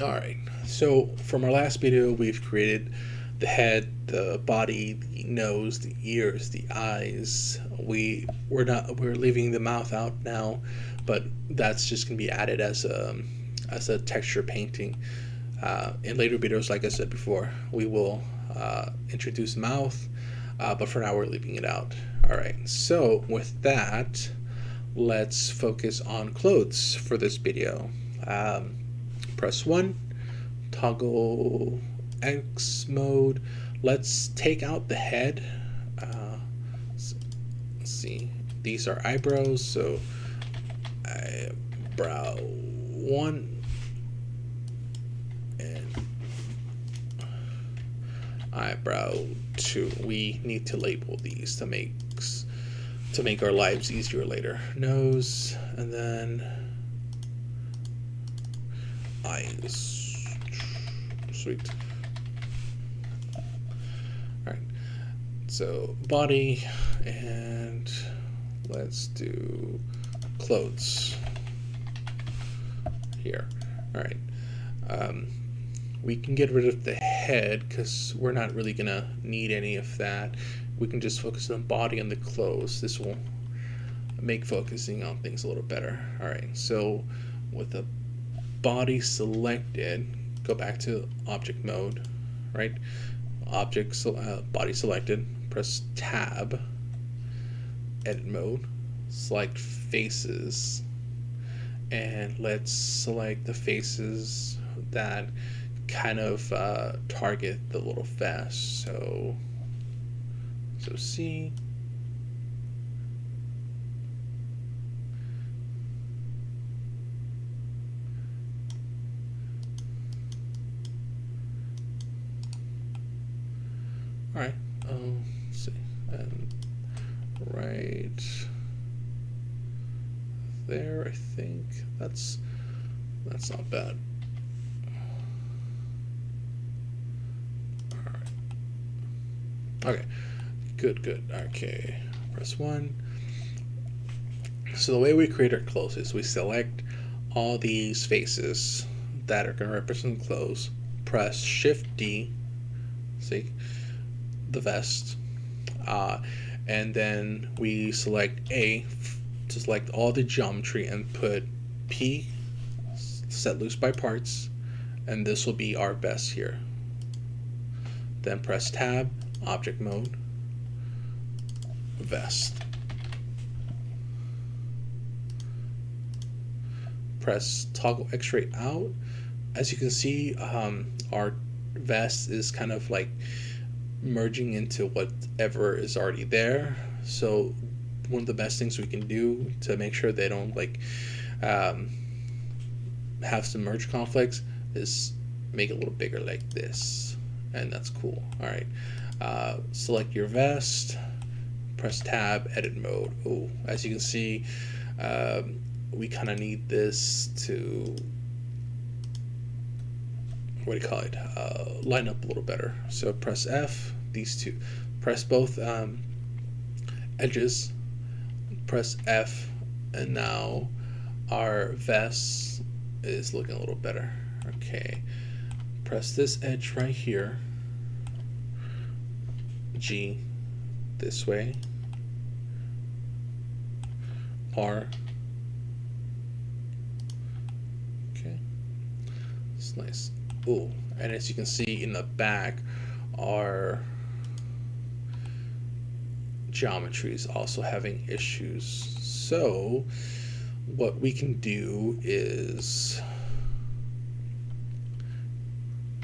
Alright, so from our last video, we've created the head, the body, the nose, the ears, the eyes. We're leaving the mouth out now, but that's just gonna be added as a texture painting. In later videos, like I said before, we will introduce mouth, but for now we're leaving it out. Alright, so with that, let's focus on clothes for this video. Press 1, toggle X mode. Let's take out the head. Let's see, these are eyebrows, so eyebrow 1 and eyebrow 2. We need to label these to make our lives easier later. Nose, and then eyes. Sweet. Alright, so body, and let's do clothes here. Alright, we can get rid of the head because we're not really gonna need any of that. We can just focus on the body and the clothes. This will make focusing on things a little better. Alright, so with the body selected, go back to object mode, right? Body selected, press tab, edit mode, select faces, and let's select the faces that kind of target the little vest. So C. All right, let's see, and right there, I think that's not bad. All right, okay, good. Okay, press 1. So the way we create our clothes is we select all these faces that are going to represent clothes, press Shift D, see, the vest, and then we select A to select all the geometry and put P, set loose by parts, and this will be our vest here. Then press tab, object mode, vest. Press toggle X-ray out. As you can see, our vest is kind of like merging into whatever is already there. So one of the best things we can do to make sure they don't like have some merge conflicts is make it a little bigger like this, and that's cool. All right, select your vest, press tab, edit mode. Oh, as you can see, we kind of need this to, what do you call it, line up a little better. So press F, these two, press both edges, press F, and now our vest is looking a little better. Okay, press this edge right here, G, this way, R, okay, it's nice. Oh, and as you can see in the back, our geometry is also having issues. So what we can do is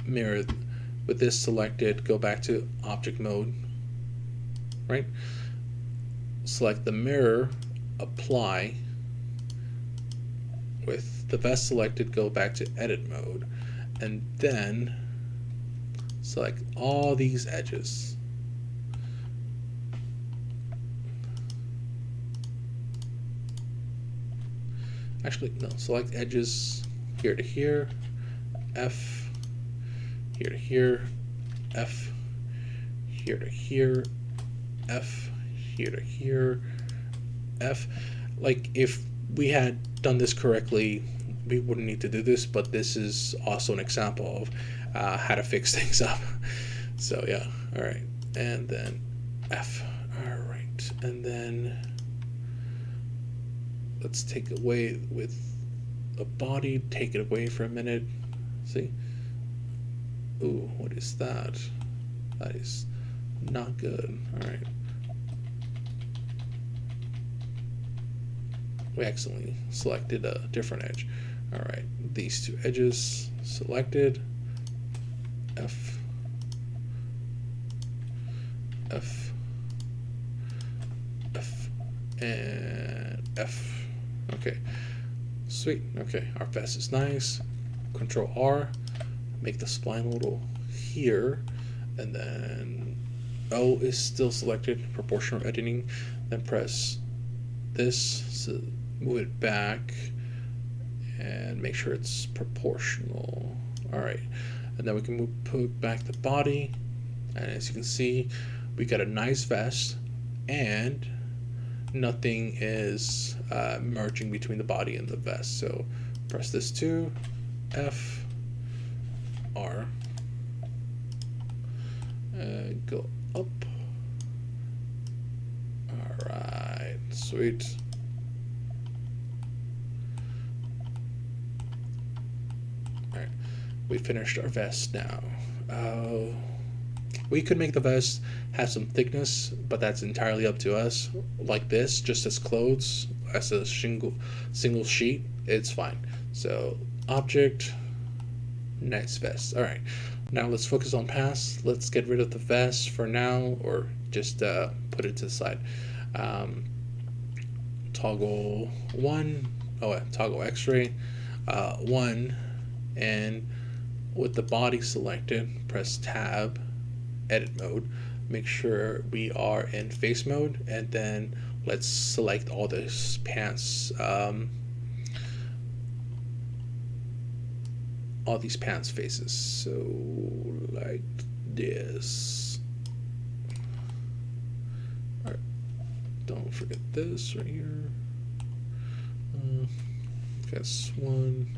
mirror with this selected, go back to object mode, right? Select the mirror, apply. With the vest selected, go back to edit mode, and then select all these edges. Actually, no, select edges here to here, F, here to here, F, here to here, F, here to here, F. Like if we had done this correctly we wouldn't need to do this, but this is also an example of how to fix things up. So yeah, all right, and then F. All right, and then let's take away with a body. Take it away for a minute. See? Ooh, what is that? That is not good. All right. We accidentally selected a different edge. All right, these two edges selected. F. F. F. And F. Okay. Sweet. Okay, our vest is nice. Control R. Make the spline a little here. And then O is still selected. Proportional editing. Then press this to move it back. And make sure it's proportional. All right. And then we can put back the body. And as you can see, we got a nice vest. And nothing is merging between the body and the vest. So press this too. F, R, go up. All right, sweet. All right, we finished our vest now. We could make the vest have some thickness, but that's entirely up to us. Like this, just as clothes, as a single sheet, it's fine. So object, nice vest. All right, now let's focus on pass. Let's get rid of the vest for now, or just put it to the side. Toggle 1, toggle X-ray 1, and with the body selected, press tab, edit mode, make sure we are in face mode, and then let's select all these pants, all these pants faces. So like this. All right, don't forget this right here. Guess one.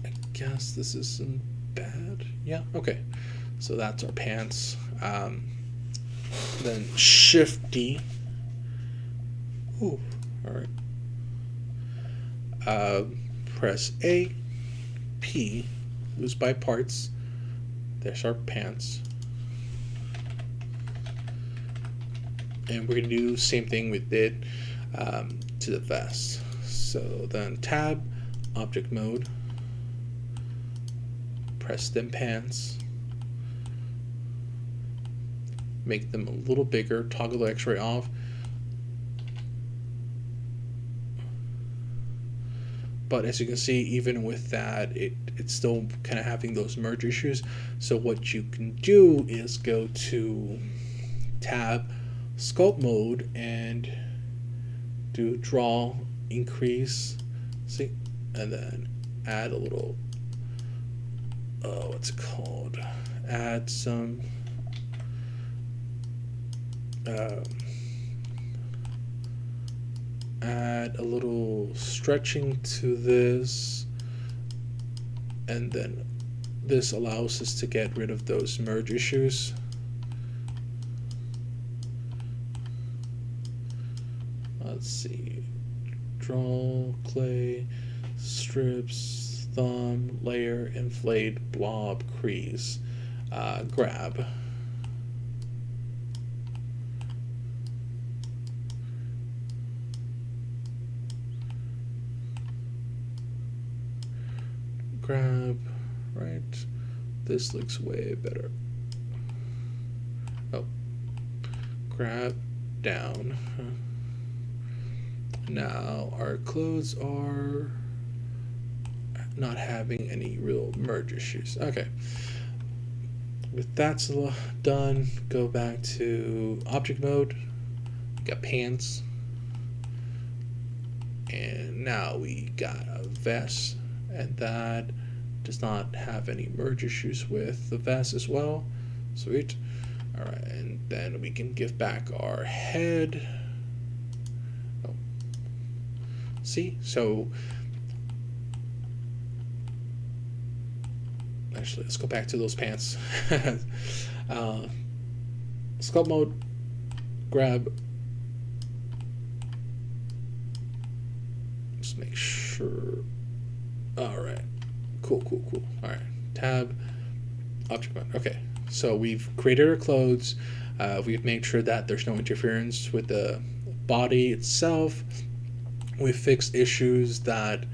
I guess this isn't bad. Yeah, okay. So that's our pants. Then Shift D. Ooh, all right. Press A, P, moves by parts. There's our pants. And we're going to do the same thing we did to the vest. So then tab, object mode, press them pants, make them a little bigger, toggle the X-ray off. But as you can see, even with that, it's still kind of having those merge issues. So what you can do is go to tab, sculpt mode, and do draw, increase, see, and then add a little, what's it called? Add some, add a little stretching to this, and then this allows us to get rid of those merge issues. Let's see, draw, clay, strips, thumb, layer, inflate, blob, crease, grab. Grab, right? This looks way better. Oh, grab, down. Now our clothes are not having any real merge issues. Okay. With that done, go back to object mode. We got pants. And now we got a vest. And that does not have any merge issues with the vest as well. Sweet. Alright, and then we can give back our head. Oh. See, so actually, let's go back to those pants. uh, Sculpt mode, grab. Just make sure. All right, cool. All right, tab, object mode. Okay, so we've created our clothes. We've made sure that there's no interference with the body itself. We've fixed issues that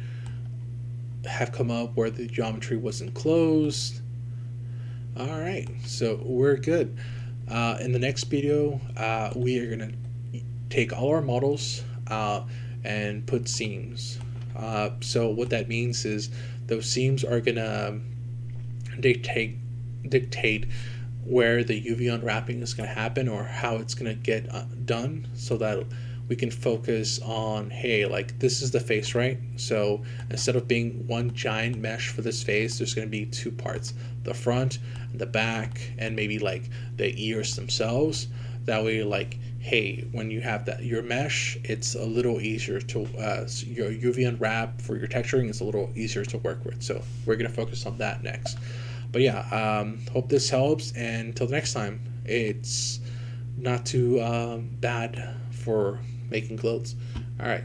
have come up where the geometry wasn't closed. All right, so we're good. In the next video, we are gonna take all our models and put seams. So what that means is those seams are gonna dictate where the UV unwrapping is going to happen or how it's going to get done, so that we can focus on, hey, like this is the face, right? So instead of being one giant mesh for this face, there's going to be two parts, the front and the back, and maybe like the ears themselves. That way, like, hey, when you have that your mesh, it's a little easier to your UV unwrap for your texturing is a little easier to work with. So we're going to focus on that next. But yeah, hope this helps, and until the next time, it's not too bad for making clothes. All right.